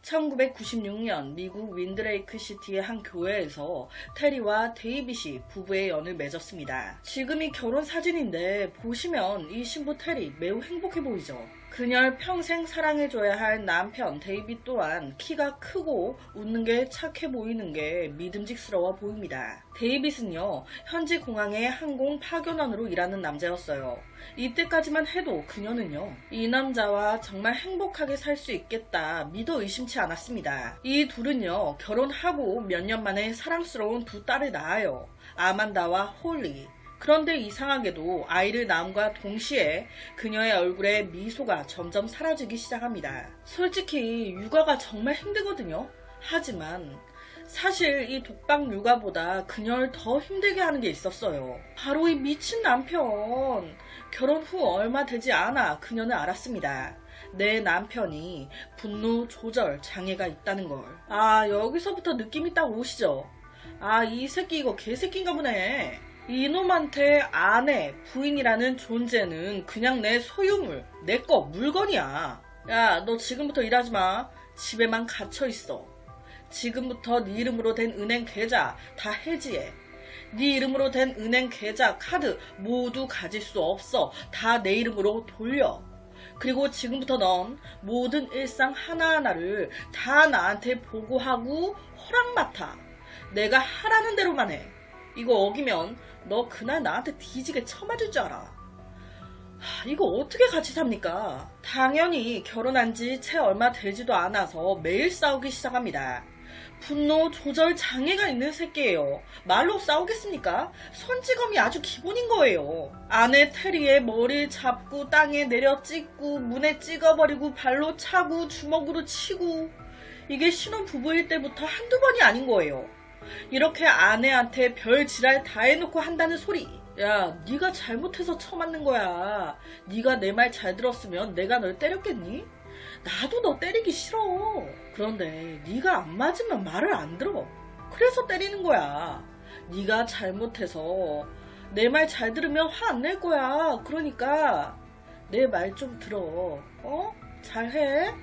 1996년 미국 윈드레이크 시티의 한 교회에서 테리와 데이빗이 부부의 연을 맺었습니다. 지금이 결혼 사진인데 보시면 이 신부 테리 매우 행복해 보이죠. 그녀를 평생 사랑해줘야 할 남편 데이빗 또한 키가 크고 웃는 게 착해 보이는 게 믿음직스러워 보입니다. 데이빗은요, 현지 공항의 항공 파견원으로 일하는 남자였어요. 이때까지만 해도 그녀는요, 이 남자와 정말 행복하게 살 수 있겠다 믿어 의심치 않았습니다. 이 둘은요, 결혼하고 몇 년 만에 사랑스러운 두 딸을 낳아요. 아만다와 홀리. 그런데 이상하게도 아이를 낳음과 동시에 그녀의 얼굴에 미소가 점점 사라지기 시작합니다. 솔직히 육아가 정말 힘들거든요. 하지만 사실 이 독박 육아보다 그녀를 더 힘들게 하는 게 있었어요. 바로 이 미친 남편. 결혼 후 얼마 되지 않아 그녀는 알았습니다. 내 남편이 분노 조절 장애가 있다는 걸. 아, 여기서부터 느낌이 딱 오시죠? 아, 이 새끼 이거 개새끼인가 보네. 이놈한테 아내, 부인이라는 존재는 그냥 내 소유물, 내 거, 물건이야. 야, 너 지금부터 일하지 마. 집에만 갇혀있어. 지금부터 네 이름으로 된 은행 계좌 다 해지해. 네 이름으로 된 은행 계좌, 카드 모두 가질 수 없어. 다 내 이름으로 돌려. 그리고 지금부터 넌 모든 일상 하나하나를 다 나한테 보고하고 허락 맡아. 내가 하라는 대로만 해. 이거 어기면 너 그날 나한테 뒤지게 쳐맞을 줄 알아. 이거 어떻게 같이 삽니까? 당연히 결혼한 지 채 얼마 되지도 않아서 매일 싸우기 시작합니다. 분노 조절 장애가 있는 새끼예요. 말로 싸우겠습니까? 손찌검이 아주 기본인 거예요. 아내 테리의 머리를 잡고 땅에 내려 찍고 문에 찍어버리고 발로 차고 주먹으로 치고, 이게 신혼부부일 때부터 한두 번이 아닌 거예요. 이렇게 아내한테 별 지랄 다 해놓고 한다는 소리. 야, 네가 잘못해서 쳐맞는 거야. 네가 내 말 잘 들었으면 내가 널 때렸겠니? 나도 너 때리기 싫어. 그런데 네가 안 맞으면 말을 안 들어. 그래서 때리는 거야. 네가 잘못해서 내 말 잘 들으면 화 안 낼 거야. 그러니까 내 말 좀 들어. 잘해?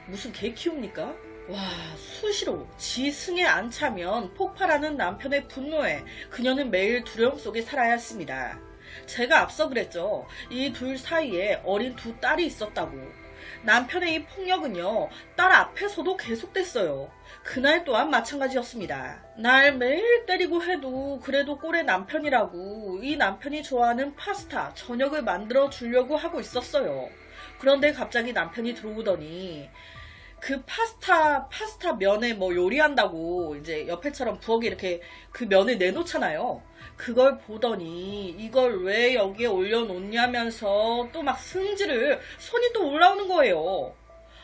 무슨 개 키웁니까? 와, 수시로 지 승에 안 차면 폭발하는 남편의 분노에 그녀는 매일 두려움 속에 살아야 했습니다. 제가 앞서 그랬죠. 이 둘 사이에 어린 두 딸이 있었다고. 남편의 이 폭력은요, 딸 앞에서도 계속됐어요. 그날 또한 마찬가지였습니다. 날 매일 때리고 해도 그래도 꼴의 남편이라고 이 남편이 좋아하는 파스타, 저녁을 만들어 주려고 하고 있었어요. 그런데 갑자기 남편이 들어오더니 그 파스타 면에 뭐 요리한다고 이제 옆에처럼 부엌에 이렇게 그 면을 내놓잖아요. 그걸 보더니 이걸 왜 여기에 올려놓냐면서 또 막 승질을, 손이 또 올라오는 거예요.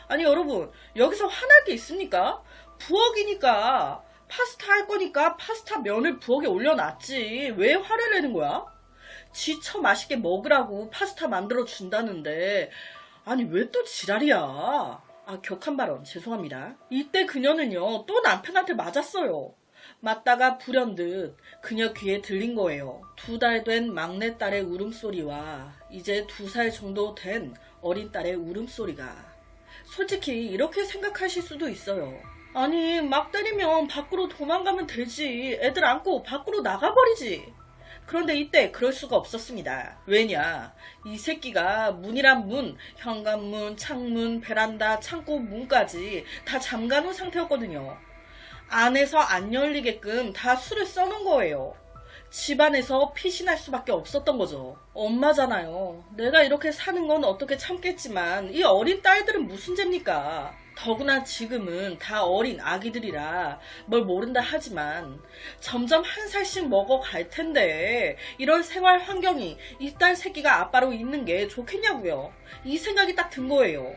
아니 여러분, 여기서 화날 게 있습니까? 부엌이니까 파스타 할 거니까 파스타 면을 부엌에 올려놨지 왜 화를 내는 거야? 지쳐 맛있게 먹으라고 파스타 만들어 준다는데 아니 왜 또 지랄이야? 격한 발언 죄송합니다. 이때 그녀는요, 또 남편한테 맞았어요. 맞다가 불현듯 그녀 귀에 들린 거예요. 2달 된 막내딸의 울음소리와 이제 2살 정도 된 어린 딸의 울음소리가. 솔직히 이렇게 생각하실 수도 있어요. 아니, 막 때리면 밖으로 도망가면 되지. 애들 안고 밖으로 나가버리지. 그런데 이때 그럴 수가 없었습니다. 왜냐, 이 새끼가 문이란 문, 현관문, 창문, 베란다, 창고 문까지 다 잠가놓은 상태였거든요. 안에서 안 열리게끔 다 술을 써놓은 거예요. 집안에서 핏이 날 수밖에 없었던 거죠. 엄마잖아요. 내가 이렇게 사는 건 어떻게 참겠지만 이 어린 딸들은 무슨 죄입니까? 더구나 지금은 다 어린 아기들이라 뭘 모른다 하지만 점점 한 살씩 먹어갈 텐데 이런 생활 환경이 이 딸 새끼가 아빠로 있는 게 좋겠냐고요. 이 생각이 딱 든 거예요.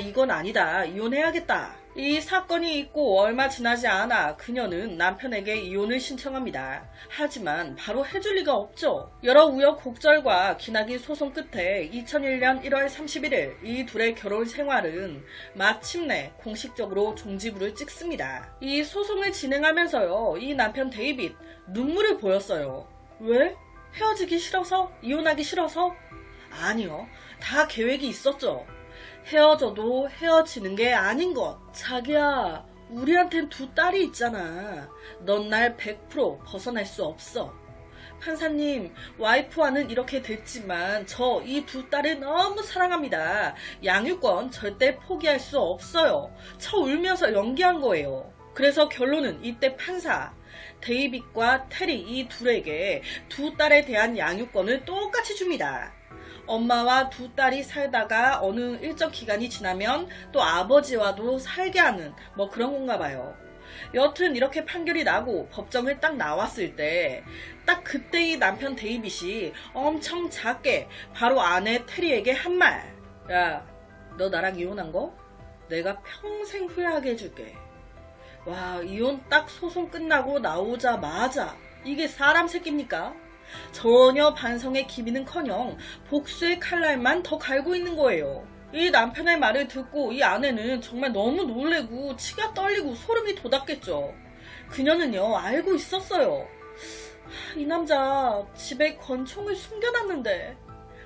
이건 아니다. 이혼해야겠다. 이 사건이 있고 얼마 지나지 않아 그녀는 남편에게 이혼을 신청합니다. 하지만 바로 해줄 리가 없죠. 여러 우여곡절과 기나긴 소송 끝에 2001년 1월 31일 이 둘의 결혼 생활은 마침내 공식적으로 종지부를 찍습니다. 이 소송을 진행하면서요, 이 남편 데이빗 눈물을 보였어요. 왜? 헤어지기 싫어서? 이혼하기 싫어서? 아니요. 다 계획이 있었죠. 헤어져도 헤어지는 게 아닌 것. 자기야, 우리한텐 두 딸이 있잖아. 넌 날 100% 벗어날 수 없어. 판사님, 와이프와는 이렇게 됐지만 저 이 두 딸을 너무 사랑합니다. 양육권 절대 포기할 수 없어요. 저 울면서 연기한 거예요. 그래서 결론은 이때 판사, 데이빗과 테리 이 둘에게 두 딸에 대한 양육권을 똑같이 줍니다. 엄마와 두 딸이 살다가 어느 일정 기간이 지나면 또 아버지와도 살게 하는 뭐 그런 건가 봐요. 여튼 이렇게 판결이 나고 법정을 딱 나왔을 때 딱 그때 이 남편 데이빗이 엄청 작게 바로 아내 테리에게 한 말. 야, 너 나랑 이혼한 거? 내가 평생 후회하게 해줄게. 와, 이혼 딱 소송 끝나고 나오자마자 이게 사람 새끼입니까? 전혀 반성의 기미는커녕 복수의 칼날만 더 갈고 있는 거예요. 이 남편의 말을 듣고 이 아내는 정말 너무 놀래고 치가 떨리고 소름이 돋았겠죠. 그녀는요, 알고 있었어요. 이 남자 집에 권총을 숨겨놨는데.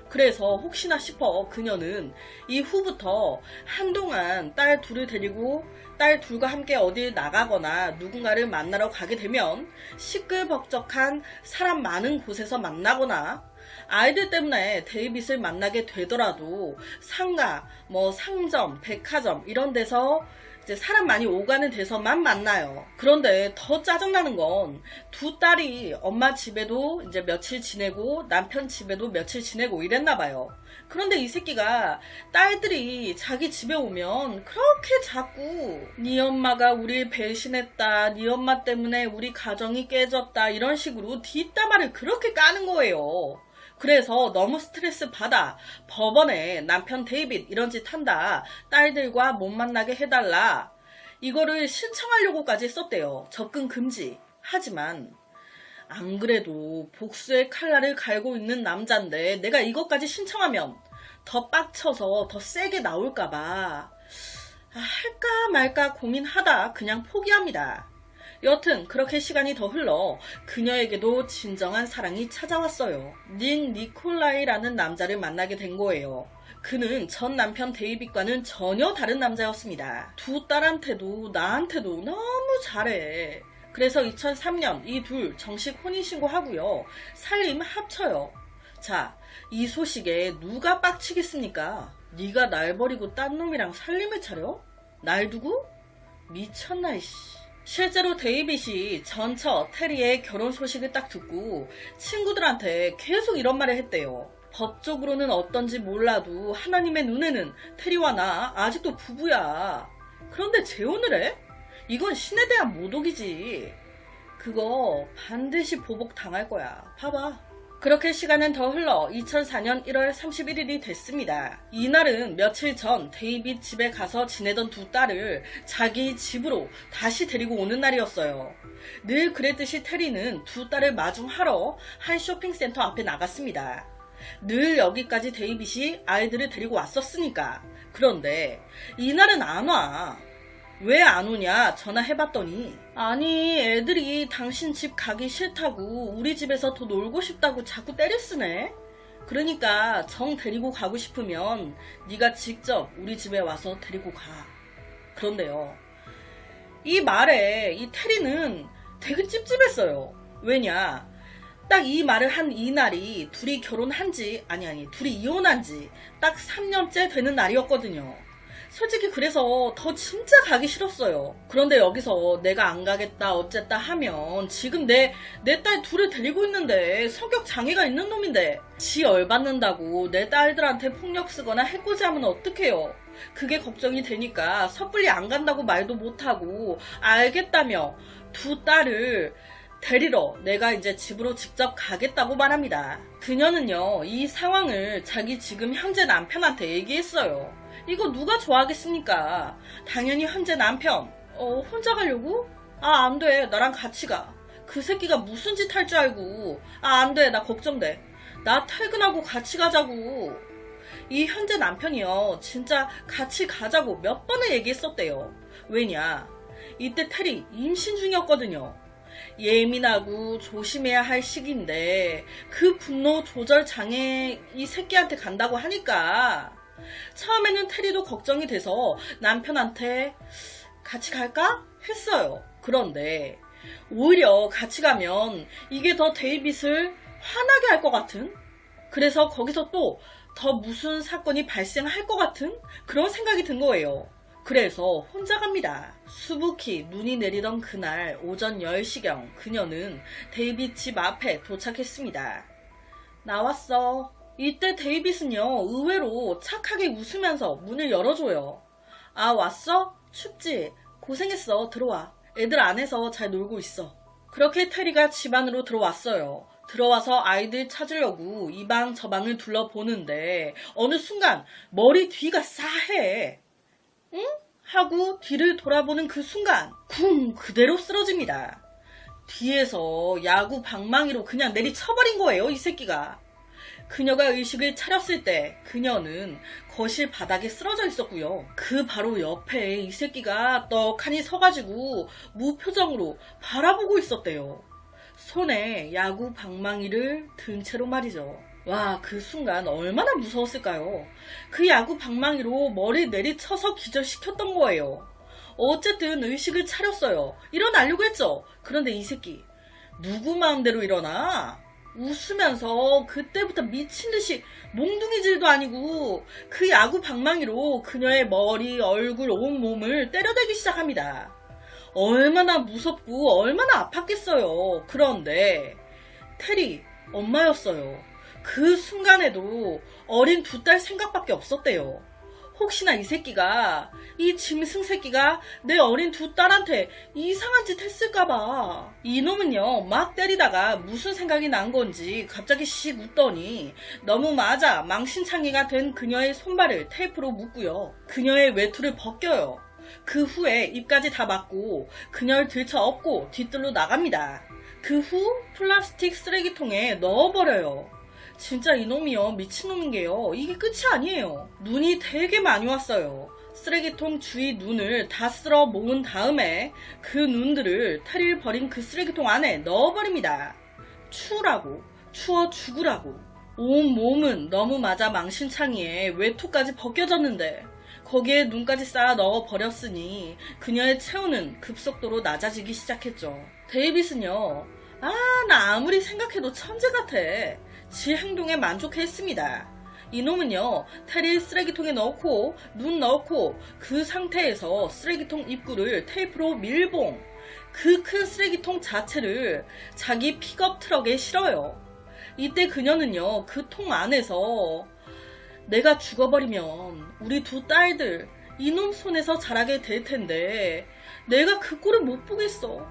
그래서 혹시나 싶어 그녀는 이후부터 한동안 딸 둘을 데리고 딸 둘과 함께 어딜 나가거나 누군가를 만나러 가게 되면 시끌벅적한 사람 많은 곳에서 만나거나 아이들 때문에 데이빗을 만나게 되더라도 상가, 뭐 상점, 백화점 이런 데서 이제 사람 많이 오가는 데서만 만나요. 그런데 더 짜증나는 건 두 딸이 엄마 집에도 이제 며칠 지내고 남편 집에도 며칠 지내고 이랬나 봐요. 그런데 이 새끼가 딸들이 자기 집에 오면 그렇게 자꾸 네 엄마가 우릴 배신했다, 네 엄마 때문에 우리 가정이 깨졌다 이런 식으로 뒷담화를 그렇게 까는 거예요. 그래서 너무 스트레스 받아 법원에 남편 데이빗 이런 짓 한다, 딸들과 못 만나게 해달라, 이거를 신청하려고까지 썼대요. 접근 금지. 하지만 안 그래도 복수의 칼날을 갈고 있는 남잔데 내가 이것까지 신청하면 더 빡쳐서 더 세게 나올까봐 할까 말까 고민하다 그냥 포기합니다. 여튼 그렇게 시간이 더 흘러 그녀에게도 진정한 사랑이 찾아왔어요. 닌 니콜라이라는 남자를 만나게 된 거예요. 그는 전 남편 데이빗과는 전혀 다른 남자였습니다. 두 딸한테도 나한테도 너무 잘해. 그래서 2003년 이 둘 정식 혼인신고하고요. 살림 합쳐요. 자, 이 소식에 누가 빡치겠습니까? 네가 날 버리고 딴 놈이랑 살림을 차려? 날 두고? 미쳤나 이씨. 실제로 데이빗이 전처 테리의 결혼 소식을 딱 듣고 친구들한테 계속 이런 말을 했대요. 법적으로는 어떤지 몰라도 하나님의 눈에는 테리와 나 아직도 부부야. 그런데 재혼을 해? 이건 신에 대한 모독이지. 그거 반드시 보복 당할 거야. 봐봐. 그렇게 시간은 더 흘러 2004년 1월 31일이 됐습니다. 이날은 며칠 전 데이빗 집에 가서 지내던 두 딸을 자기 집으로 다시 데리고 오는 날이었어요. 늘 그랬듯이 테리는 두 딸을 마중하러 한 쇼핑센터 앞에 나갔습니다. 늘 여기까지 데이빗이 아이들을 데리고 왔었으니까. 그런데 이날은 안 와. 왜 안 오냐 전화해봤더니, 아니 애들이 당신 집 가기 싫다고 우리 집에서 더 놀고 싶다고 자꾸 때려쓰네. 그러니까 정 데리고 가고 싶으면 네가 직접 우리 집에 와서 데리고 가. 그런데요, 이 말에 이 테리는 되게 찝찝했어요. 왜냐, 딱 이 말을 한 이날이 둘이 결혼한 지, 둘이 이혼한 지 딱 3년째 되는 날이었거든요. 솔직히 그래서 더 진짜 가기 싫었어요. 그런데 여기서 내가 안 가겠다 어쨌다 하면 지금 내 딸 둘을 데리고 있는데 성격 장애가 있는 놈인데 지 열받는다고 내 딸들한테 폭력 쓰거나 해코지하면 어떡해요. 그게 걱정이 되니까 섣불리 안 간다고 말도 못하고 알겠다며 두 딸을 데리러 내가 이제 집으로 직접 가겠다고 말합니다. 그녀는요, 이 상황을 자기 지금 현재 남편한테 얘기했어요. 이거 누가 좋아하겠습니까? 당연히 현재 남편. 혼자 가려고? 아, 안 돼. 나랑 같이 가. 그 새끼가 무슨 짓 할 줄 알고. 아, 안 돼. 나 걱정돼. 나 퇴근하고 같이 가자고. 이 현재 남편이요, 진짜 같이 가자고 몇 번을 얘기했었대요. 왜냐, 이때 테리 임신 중이었거든요. 예민하고 조심해야 할 시기인데 그 분노 조절 장애 이 새끼한테 간다고 하니까 처음에는 테리도 걱정이 돼서 남편한테 같이 갈까? 했어요. 그런데 오히려 같이 가면 이게 더 데이빗을 화나게 할 것 같은, 그래서 거기서 또 더 무슨 사건이 발생할 것 같은 그런 생각이 든 거예요. 그래서 혼자 갑니다. 수북히 눈이 내리던 그날 오전 10시경 그녀는 데이빗 집 앞에 도착했습니다. 나왔어. 이때 데이빗은요, 의외로 착하게 웃으면서 문을 열어줘요. 아, 왔어? 춥지? 고생했어. 들어와. 애들 안에서 잘 놀고 있어. 그렇게 테리가 집 안으로 들어왔어요. 들어와서 아이들 찾으려고 이 방 저 방을 둘러보는데 어느 순간 머리 뒤가 싸해. 응? 하고 뒤를 돌아보는 그 순간 쿵 그대로 쓰러집니다. 뒤에서 야구 방망이로 그냥 내리쳐버린 거예요, 이 새끼가. 그녀가 의식을 차렸을 때 그녀는 거실 바닥에 쓰러져 있었고요. 그 바로 옆에 이 새끼가 떡하니 서가지고 무표정으로 바라보고 있었대요. 손에 야구 방망이를 든 채로 말이죠. 와, 그 순간 얼마나 무서웠을까요? 그 야구 방망이로 머리 내리쳐서 기절시켰던 거예요. 어쨌든 의식을 차렸어요. 일어나려고 했죠. 그런데 이 새끼 누구 마음대로 일어나? 웃으면서 그때부터 미친듯이 몽둥이질도 아니고 그 야구 방망이로 그녀의 머리, 얼굴, 온몸을 때려대기 시작합니다. 얼마나 무섭고 얼마나 아팠겠어요. 그런데 테리 엄마였어요. 그 순간에도 어린 2딸 생각밖에 없었대요. 혹시나 이 새끼가, 이 짐승 새끼가 내 어린 2딸한테 이상한 짓 했을까봐. 이놈은요, 막 때리다가 무슨 생각이 난 건지 갑자기 씩 웃더니 너무 맞아 망신창이가 된 그녀의 손발을 테이프로 묶고요. 그녀의 외투를 벗겨요. 그 후에 입까지 다 막고 그녀를 들쳐 업고 뒤뜰로 나갑니다. 그 후 플라스틱 쓰레기통에 넣어버려요. 진짜 이놈이요, 미친놈인 게요, 이게 끝이 아니에요. 눈이 되게 많이 왔어요. 쓰레기통 주위 눈을 다 쓸어 모은 다음에 그 눈들을 테리를 버린 그 쓰레기통 안에 넣어버립니다. 추우라고, 추워 죽으라고. 온 몸은 너무 맞아 망신창이에 외투까지 벗겨졌는데 거기에 눈까지 쌓아 넣어버렸으니 그녀의 체온은 급속도로 낮아지기 시작했죠. 데이빗은요, 나 아무리 생각해도 천재 같아. 지 행동에 만족했습니다. 이놈은요, 테리 쓰레기통에 넣고 눈 넣고 그 상태에서 쓰레기통 입구를 테이프로 밀봉, 그 큰 쓰레기통 자체를 자기 픽업 트럭에 실어요. 이때 그녀는요, 그 통 안에서 내가 죽어버리면 우리 2딸들 이놈 손에서 자라게 될 텐데 내가 그 꼴을 못 보겠어.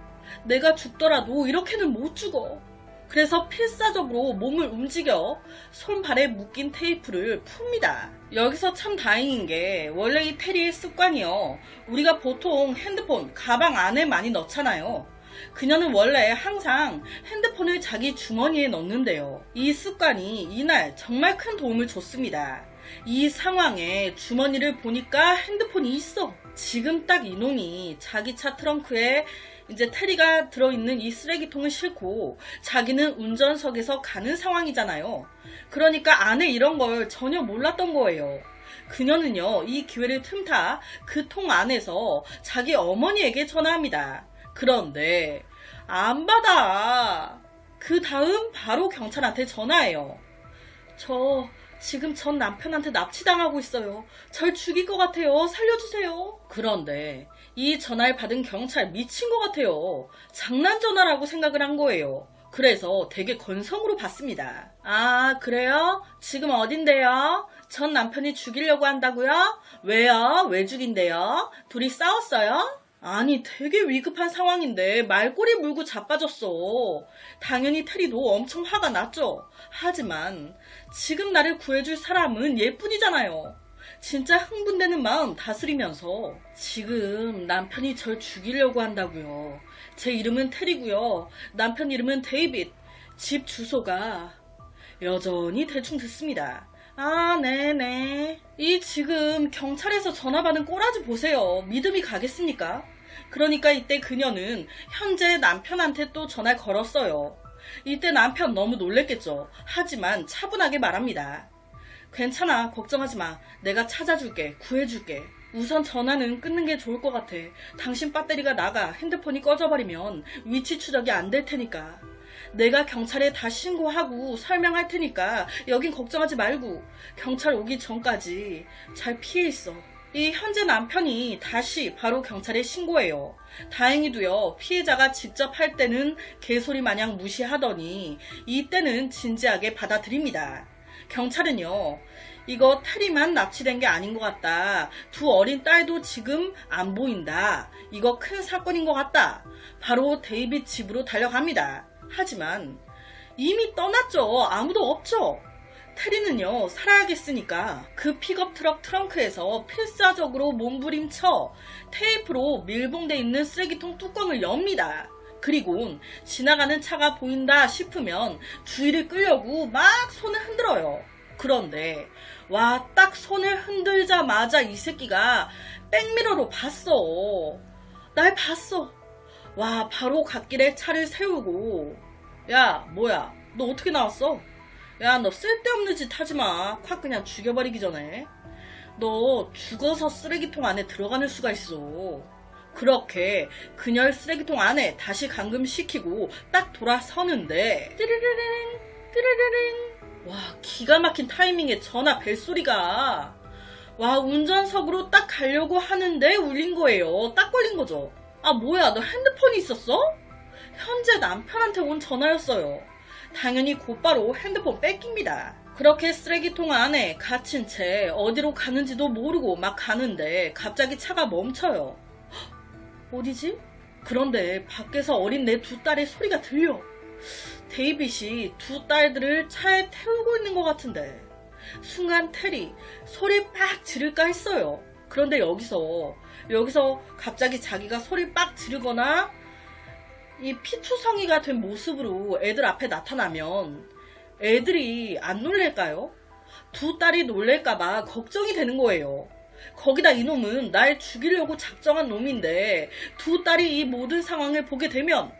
내가 죽더라도 이렇게는 못 죽어. 그래서 필사적으로 몸을 움직여 손발에 묶인 테이프를 풉니다. 여기서 참 다행인 게 원래 이 테리의 습관이요, 우리가 보통 핸드폰 가방 안에 많이 넣잖아요. 그녀는 원래 항상 핸드폰을 자기 주머니에 넣는데요. 이 습관이 이날 정말 큰 도움을 줬습니다. 이 상황에 주머니를 보니까 핸드폰이 있어. 지금 딱 이놈이 자기 차 트렁크에 이제 테리가 들어있는 이 쓰레기통을 싣고 자기는 운전석에서 가는 상황이잖아요. 그러니까 안에 이런 걸 전혀 몰랐던 거예요. 그녀는요, 이 기회를 틈타 그 통 안에서 자기 어머니에게 전화합니다. 그런데 안 받아. 그 다음 바로 경찰한테 전화해요. 저 지금 전 남편한테 납치당하고 있어요. 절 죽일 것 같아요. 살려주세요. 그런데 이 전화를 받은 경찰 미친 것 같아요. 장난 전화라고 생각을 한 거예요. 그래서 되게 건성으로 받습니다. 아, 그래요? 지금 어딘데요? 전 남편이 죽이려고 한다고요? 왜요? 왜 죽인대요? 둘이 싸웠어요? 아니, 되게 위급한 상황인데 말꼬리 물고 자빠졌어. 당연히 테리도 엄청 화가 났죠. 하지만 지금 나를 구해줄 사람은 얘뿐이잖아요. 진짜 흥분되는 마음 다스리면서 지금 남편이 절 죽이려고 한다고요. 제 이름은 테리고요. 남편 이름은 데이빗. 집 주소가 여전히 대충 듣습니다. 아, 네네. 이 지금 경찰에서 전화 받은 꼬라지 보세요. 믿음이 가겠습니까? 그러니까 이때 그녀는 현재 남편한테 또 전화를 걸었어요. 이때 남편 너무 놀랬겠죠. 하지만 차분하게 말합니다. 괜찮아, 걱정하지 마. 내가 찾아줄게, 구해줄게. 우선 전화는 끊는 게 좋을 것 같아. 당신 배터리가 나가 핸드폰이 꺼져버리면 위치 추적이 안 될 테니까. 내가 경찰에 다 신고하고 설명할 테니까 여긴 걱정하지 말고 경찰 오기 전까지 잘 피해 있어. 이 현재 남편이 다시 바로 경찰에 신고해요. 다행히도요, 피해자가 직접 할 때는 개소리 마냥 무시하더니 이때는 진지하게 받아들입니다. 경찰은요, 이거 테리만 납치된 게 아닌 것 같다. 두 어린 딸도 지금 안 보인다. 이거 큰 사건인 것 같다. 바로 데이빗 집으로 달려갑니다. 하지만 이미 떠났죠. 아무도 없죠. 테리는요, 살아야겠으니까 그 픽업 트럭 트렁크에서 필사적으로 몸부림쳐 테이프로 밀봉돼 있는 쓰레기통 뚜껑을 엽니다. 그리고 지나가는 차가 보인다 싶으면 주의를 끌려고 막 손을 흔들어요. 그런데 와, 딱 손을 흔들자마자 이 새끼가 백미러로 봤어. 날 봤어. 와, 바로 갓길에 차를 세우고, 야, 뭐야, 너 어떻게 나왔어? 야, 너 쓸데없는 짓 하지마. 확 그냥 죽여버리기 전에. 너 죽어서 쓰레기통 안에 들어가는 수가 있어. 그렇게 그녀를 쓰레기통 안에 다시 감금시키고 딱 돌아서는데 띠르르릉 띠르르릉, 와, 기가 막힌 타이밍에 전화 벨소리가, 와, 운전석으로 딱 가려고 하는데 울린 거예요. 딱 걸린 거죠. 아, 뭐야, 너 핸드폰이 있었어? 현재 남편한테 온 전화였어요. 당연히 곧바로 핸드폰 뺏깁니다. 그렇게 쓰레기통 안에 갇힌 채 어디로 가는지도 모르고 막 가는데 갑자기 차가 멈춰요. 헉, 어디지? 그런데 밖에서 어린 내 두 딸의 소리가 들려. 데이빗이 두 딸들을 차에 태우고 있는 것 같은데 순간 테리 소리 빡 지를까 했어요. 그런데 여기서 갑자기 자기가 소리 빡 지르거나 이 피투성이가 된 모습으로 애들 앞에 나타나면 애들이 안 놀랄까요? 두 딸이 놀랄까봐 걱정이 되는 거예요. 거기다 이놈은 날 죽이려고 작정한 놈인데 두 딸이 이 모든 상황을 보게 되면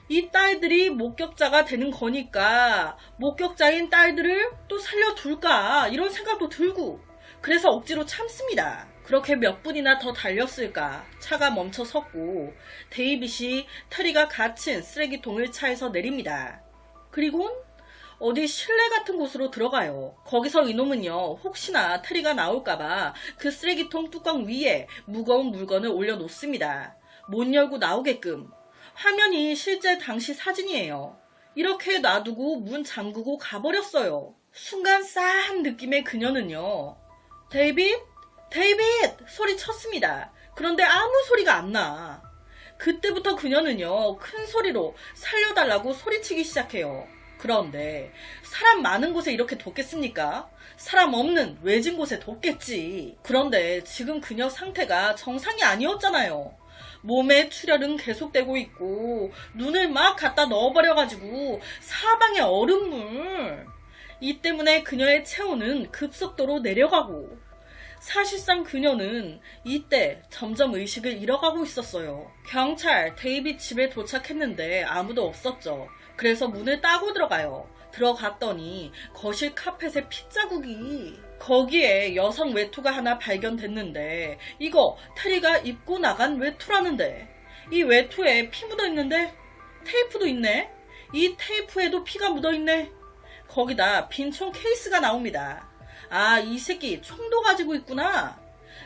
이 딸들이 목격자가 되는 거니까 목격자인 딸들을 또 살려둘까 이런 생각도 들고, 그래서 억지로 참습니다. 그렇게 몇 분이나 더 달렸을까 차가 멈춰 섰고 데이빗이 테리가 갇힌 쓰레기통을 차에서 내립니다. 그리곤 어디 실내 같은 곳으로 들어가요. 거기서 이놈은요, 혹시나 테리가 나올까봐 그 쓰레기통 뚜껑 위에 무거운 물건을 올려놓습니다. 못 열고 나오게끔. 화면이 실제 당시 사진이에요. 이렇게 놔두고 문 잠그고 가버렸어요. 순간 싸한 느낌의 그녀는요, 데이빗? 소리 쳤습니다. 그런데 아무 소리가 안 나. 그때부터 그녀는요, 큰 소리로 살려달라고 소리치기 시작해요. 그런데 사람 많은 곳에 이렇게 뒀겠습니까? 사람 없는 외진 곳에 뒀겠지. 그런데 지금 그녀 상태가 정상이 아니었잖아요. 몸에 출혈은 계속되고 있고 눈을 막 갖다 넣어버려가지고 사방에 얼음물. 이 때문에 그녀의 체온은 급속도로 내려가고, 사실상 그녀는 이때 점점 의식을 잃어가고 있었어요. 경찰 데이빗 집에 도착했는데 아무도 없었죠. 그래서 문을 따고 들어가요. 들어갔더니 거실 카펫에 핏자국이, 거기에 여성 외투가 하나 발견됐는데 이거 테리가 입고 나간 외투라는데, 이 외투에 피 묻어있는데 테이프도 있네. 이 테이프에도 피가 묻어있네. 거기다 빈총 케이스가 나옵니다. 아, 이 새끼 총도 가지고 있구나.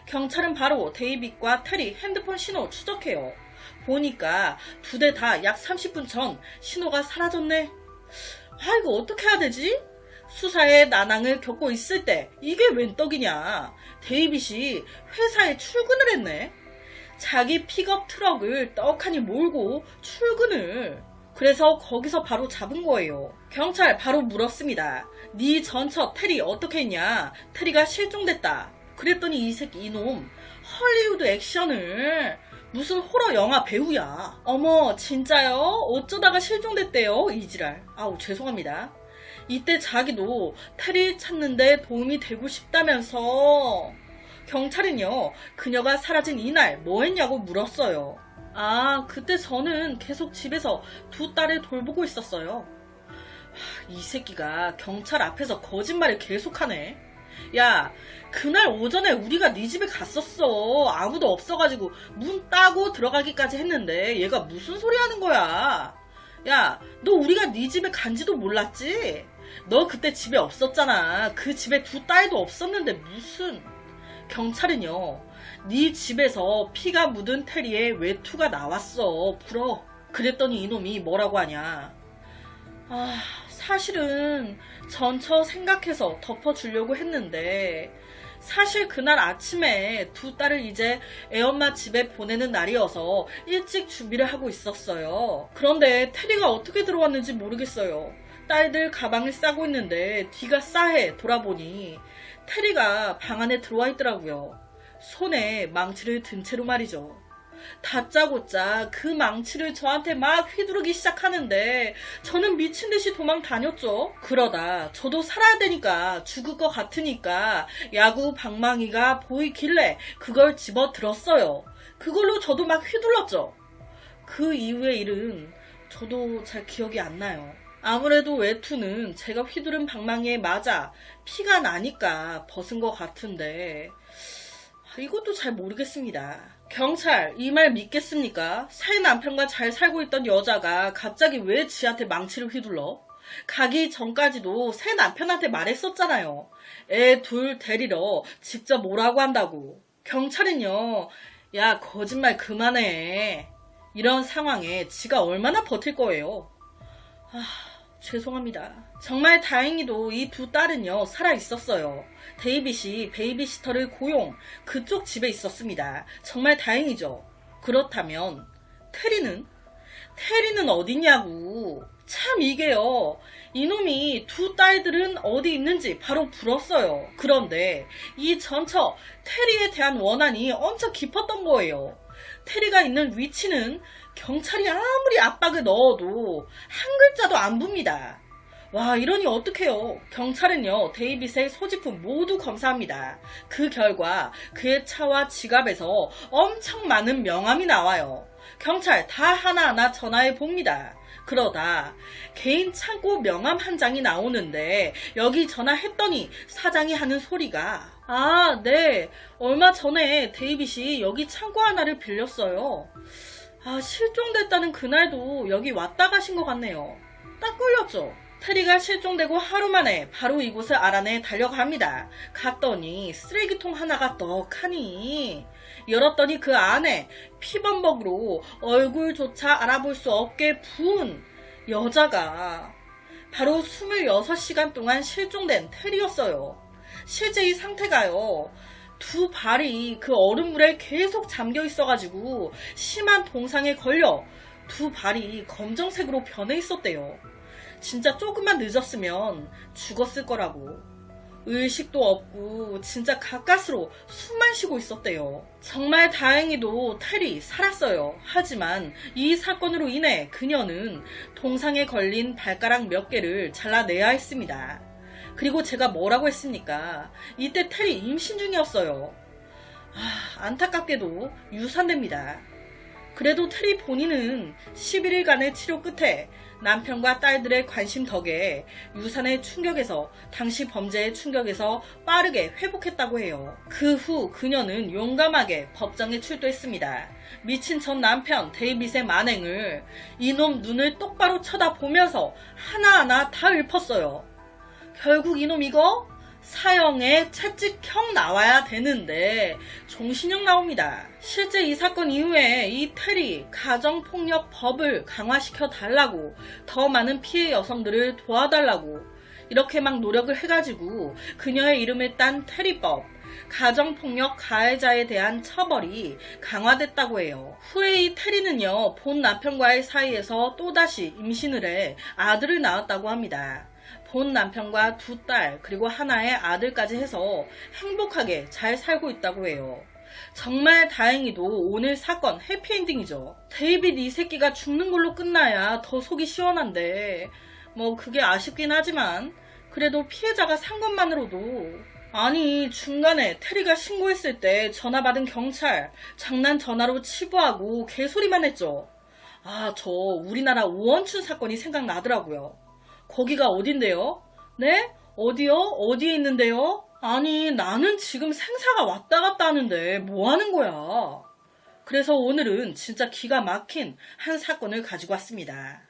경찰은 바로 데이빗과 테리 핸드폰 신호 추적해요. 보니까 두 대 다 약 30분 전 신호가 사라졌네. 아, 이거 어떻게 해야 되지? 수사에 난항을 겪고 있을 때 이게 웬 떡이냐. 데이빗이 회사에 출근을 했네. 자기 픽업 트럭을 떡하니 몰고 출근을. 그래서 거기서 바로 잡은 거예요. 경찰 바로 물었습니다. 네 전처 테리 어떻게 했냐? 테리가 실종됐다. 그랬더니 이 새끼 이놈 헐리우드 액션을, 무슨 호러 영화 배우야. 어머, 진짜요? 어쩌다가 실종됐대요? 이지랄. 아우, 죄송합니다. 이때 자기도 테리 찾는데 도움이 되고 싶다면서. 경찰은요, 그녀가 사라진 이날 뭐 했냐고 물었어요. 아, 그때 저는 계속 집에서 두 딸을 돌보고 있었어요. 이 새끼가 경찰 앞에서 거짓말을 계속하네. 야, 그날 오전에 우리가 네 집에 갔었어. 아무도 없어가지고 문 따고 들어가기까지 했는데 얘가 무슨 소리 하는 거야. 야, 너 우리가 네 집에 간지도 몰랐지? 너 그때 집에 없었잖아. 그 집에 두 딸도 없었는데 무슨. 경찰은요, 네 집에서 피가 묻은 테리의 외투가 나왔어. 불어. 그랬더니 이놈이 뭐라고 하냐. 아, 사실은 전처 생각해서 덮어주려고 했는데 사실 그날 아침에 두 딸을 이제 애엄마 집에 보내는 날이어서 일찍 준비를 하고 있었어요. 그런데 테리가 어떻게 들어왔는지 모르겠어요. 딸들 가방을 싸고 있는데 뒤가 싸해 돌아보니 테리가 방 안에 들어와 있더라고요. 손에 망치를 든 채로 말이죠. 다짜고짜 그 망치를 저한테 막 휘두르기 시작하는데 저는 미친듯이 도망 다녔죠. 그러다 저도 살아야 되니까 죽을 것 같으니까 야구 방망이가 보이길래 그걸 집어 들었어요. 그걸로 저도 막 휘둘렀죠. 그 이후의 일은 저도 잘 기억이 안 나요. 아무래도 외투는 제가 휘두른 방망이에 맞아 피가 나니까 벗은 것 같은데 이것도 잘 모르겠습니다. 경찰, 이 말 믿겠습니까? 새 남편과 잘 살고 있던 여자가 갑자기 왜 지한테 망치를 휘둘러? 가기 전까지도 새 남편한테 말했었잖아요. 애 둘 데리러 직접 오라고 한다고. 경찰은요, 야, 거짓말 그만해. 이런 상황에 지가 얼마나 버틸 거예요. 죄송합니다. 정말 다행히도 이 두 딸은요, 살아있었어요. 데이빗이 베이비시터를 고용, 그쪽 집에 있었습니다. 정말 다행이죠. 그렇다면 테리는 어디냐고. 참 이게요. 이놈이 두 딸들은 어디 있는지 바로 물었어요. 그런데 이 전처 테리에 대한 원한이 엄청 깊었던 거예요. 테리가 있는 위치는 경찰이 아무리 압박을 넣어도 한 글자도 안 봅니다. 와, 이러니 어떡해요. 경찰은요, 데이빗의 소지품 모두 검사합니다. 그 결과 그의 차와 지갑에서 엄청 많은 명함이 나와요. 경찰 다 하나하나 전화해 봅니다. 그러다 개인 창고 명함 한 장이 나오는데 여기 전화했더니 사장이 하는 소리가 아, 네. 얼마 전에 데이빗이 여기 창고 하나를 빌렸어요. 아, 실종됐다는 그날도 여기 왔다 가신 것 같네요. 딱 걸렸죠. 테리가 실종되고 하루 만에 바로 이곳을 알아내 달려갑니다. 갔더니 쓰레기통 하나가 떡하니 열었더니 그 안에 피범벅으로 얼굴조차 알아볼 수 없게 부은 여자가 바로 26시간 동안 실종된 테리였어요. 실제 이 상태가요. 두 발이 그 얼음물에 계속 잠겨 있어가지고 심한 동상에 걸려 두 발이 검정색으로 변해 있었대요. 진짜 조금만 늦었으면 죽었을 거라고. 의식도 없고 진짜 가까스로 숨만 쉬고 있었대요. 정말 다행히도 테리 살았어요. 하지만 이 사건으로 인해 그녀는 동상에 걸린 발가락 몇 개를 잘라내야 했습니다. 그리고 제가 뭐라고 했습니까? 이때 테리 임신 중이었어요. 안타깝게도 유산됩니다. 그래도 테리 본인은 11일간의 치료 끝에 남편과 딸들의 관심 덕에 유산의 충격에서 당시 범죄의 충격에서 빠르게 회복했다고 해요. 그 후 그녀는 용감하게 법정에 출두했습니다. 미친 전 남편 데이빗의 만행을 이놈 눈을 똑바로 쳐다보면서 하나하나 다 읊었어요. 결국 이놈 이거 사형에 채찍형 나와야 되는데 종신형 나옵니다. 실제 이 사건 이후에 이 테리 가정폭력법을 강화시켜 달라고 더 많은 피해 여성들을 도와달라고 이렇게 막 노력을 해가지고 그녀의 이름을 딴 테리법, 가정폭력 가해자에 대한 처벌이 강화됐다고 해요. 후에 이 테리는요, 본 남편과의 사이에서 또다시 임신을 해 아들을 낳았다고 합니다. 본 남편과 두 딸 그리고 하나의 아들까지 해서 행복하게 잘 살고 있다고 해요. 정말 다행히도 오늘 사건 해피엔딩이죠. 데이빗 이 새끼가 죽는 걸로 끝나야 더 속이 시원한데 뭐 그게 아쉽긴 하지만 그래도 피해자가 산 것만으로도 아니 중간에 테리가 신고했을 때 전화 받은 경찰 장난 전화로 치부하고 개소리만 했죠. 저 우리나라 오원춘 사건이 생각나더라고요. 거기가 어딘데요? 네? 어디요? 어디에 있는데요? 아니, 나는 지금 생사가 왔다 갔다 하는데 뭐 하는 거야? 그래서 오늘은 진짜 기가 막힌 한 사건을 가지고 왔습니다.